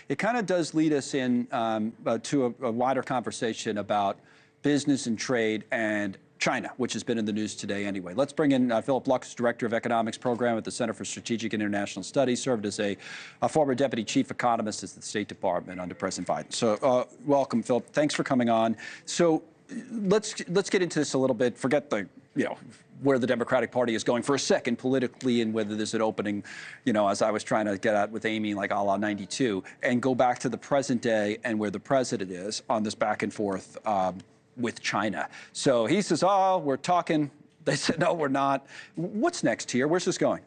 it kind of does lead us in to a wider conversation about business and trade and China, which has been in the news today anyway. Let's bring in Philip Lux, Director of Economics Program at the Center for Strategic and International Studies, served as a former Deputy Chief Economist at the State Department under President Biden. So welcome, Philip. Thanks for coming on. So let's get into this a little bit. Forget the, where the Democratic Party is going for a second politically and whether there's an opening, as I was trying to get at with Amy, like a la 92, and go back to the present day and where the president is on this back and forth with China. So he says, oh, we're talking. They said, no, we're not. What's next here? Where's this going?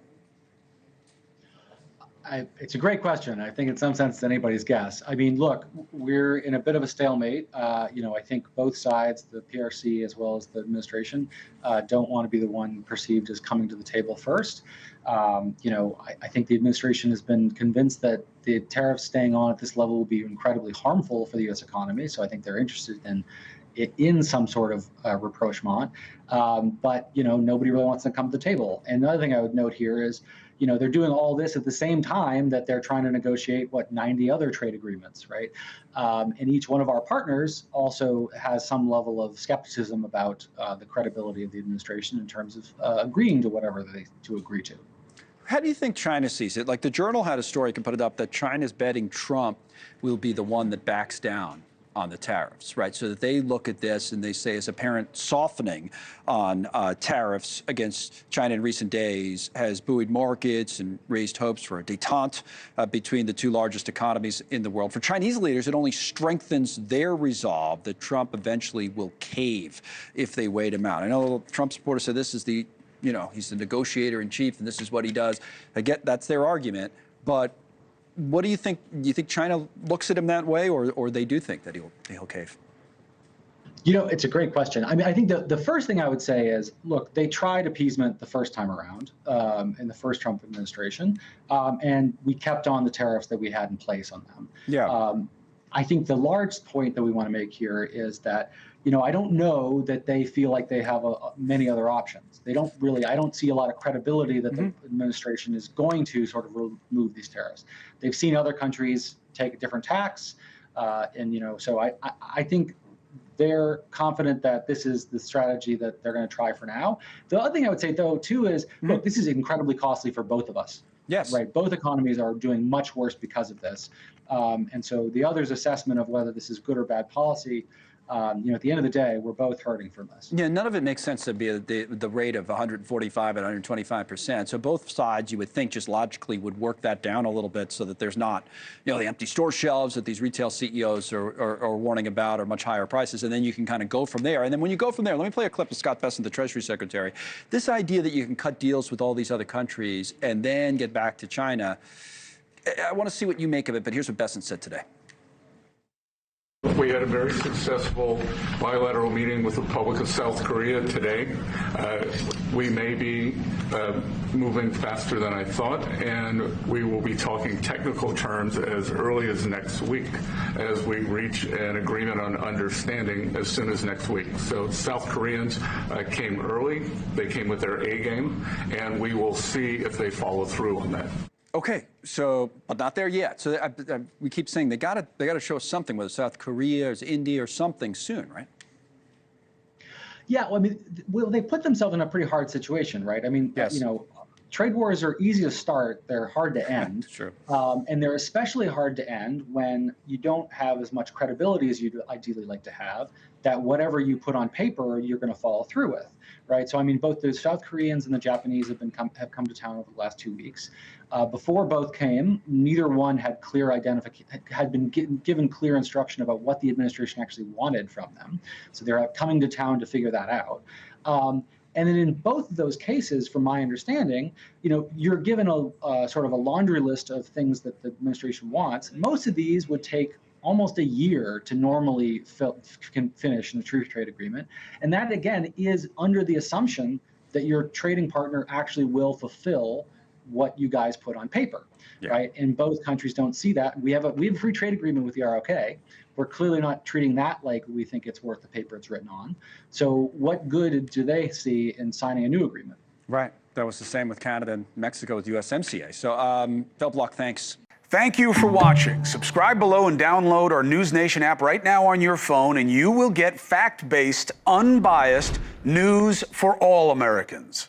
It's a great question. I think in some sense it's anybody's guess. I mean, look, we're in a bit of a stalemate. I think both sides, the PRC as well as the administration, don't want to be the one perceived as coming to the table first. I think the administration has been convinced that the tariffs staying on at this level will be incredibly harmful for the U.S. economy. So I think they're interested in some sort of rapprochement. But nobody really wants to come to the table. And another thing I would note here is, they're doing all this at the same time that they're trying to negotiate, 90 other trade agreements, right? And each one of our partners also has some level of skepticism about the credibility of the administration in terms of agreeing to whatever they agree to. How do you think China sees it? Like the Journal had a story, I can put it up, that China's betting Trump will be the one that backs down on the tariffs, right? So that they look at this and they say as apparent softening on tariffs against China in recent days has buoyed markets and raised hopes for a détente between the two largest economies in the world. For Chinese leaders, it only strengthens their resolve that Trump eventually will cave if they wait him out. I know Trump supporters said this is the, he's the negotiator in chief and this is what he does. I get that's their argument, but what do you think? Do you think China looks at him that way, or they do think that he'll cave? It's a great question. I mean, I think the first thing I would say is, look, they tried appeasement the first time around in the first Trump administration, and we kept on the tariffs that we had in place on them. Yeah. I think the large point that we want to make here is that, I don't know that they feel like they have many other options. They don't really, I don't see a lot of credibility that the administration is going to sort of remove these tariffs. They've seen other countries take a different tax. So I think they're confident that this is the strategy that they're going to try for now. The other thing I would say, though, too, is, look, this is incredibly costly for both of us. Yes. Right. Both economies are doing much worse because of this. And so the other's assessment of whether this is good or bad policy, at the end of the day, we're both hurting from this. Yeah, none of it makes sense to be the rate of 145 and 125%. So both sides, you would think, just logically would work that down a little bit so that there's not, the empty store shelves that these retail CEOs are warning about or much higher prices. And then you can kind of go from there. And then when you go from there, let me play a clip of Scott Besson, the Treasury Secretary. This idea that you can cut deals with all these other countries and then get back to China, I want to see what you make of it. But here's what Besson said today. We had a very successful bilateral meeting with the Republic of South Korea today. We may be moving faster than I thought, and we will be talking technical terms as early as next week as we reach an agreement on understanding as soon as next week. So South Koreans came early. They came with their A game, and we will see if they follow through on that. Okay, so but not there yet. So we keep saying they got to show us something, whether South Korea or India or something soon, right? Yeah, well, I mean, they put themselves in a pretty hard situation, right? I mean, yes. Trade wars are easy to start; they're hard to end. True. And they're especially hard to end when you don't have as much credibility as you'd ideally like to have. That whatever you put on paper, you're going to follow through with, right? So I mean, both the South Koreans and the Japanese have come to town over the last 2 weeks. Before both came, neither one had been given clear instruction about what the administration actually wanted from them. So they're coming to town to figure that out. And then in both of those cases, from my understanding, you're given a sort of a laundry list of things that the administration wants. Most of these would take almost a year to normally finish in the true trade agreement. And that, again, is under the assumption that your trading partner actually will fulfill what you guys put on paper, right? And both countries don't see that. We have a free trade agreement with the ROK. We're clearly not treating that like we think it's worth the paper it's written on. So what good do they see in signing a new agreement? Right. That was the same with Canada and Mexico with USMCA. So, Philip Lux, thanks. Thank you for watching. Subscribe below and download our NewsNation app right now on your phone, and you will get fact-based, unbiased news for all Americans.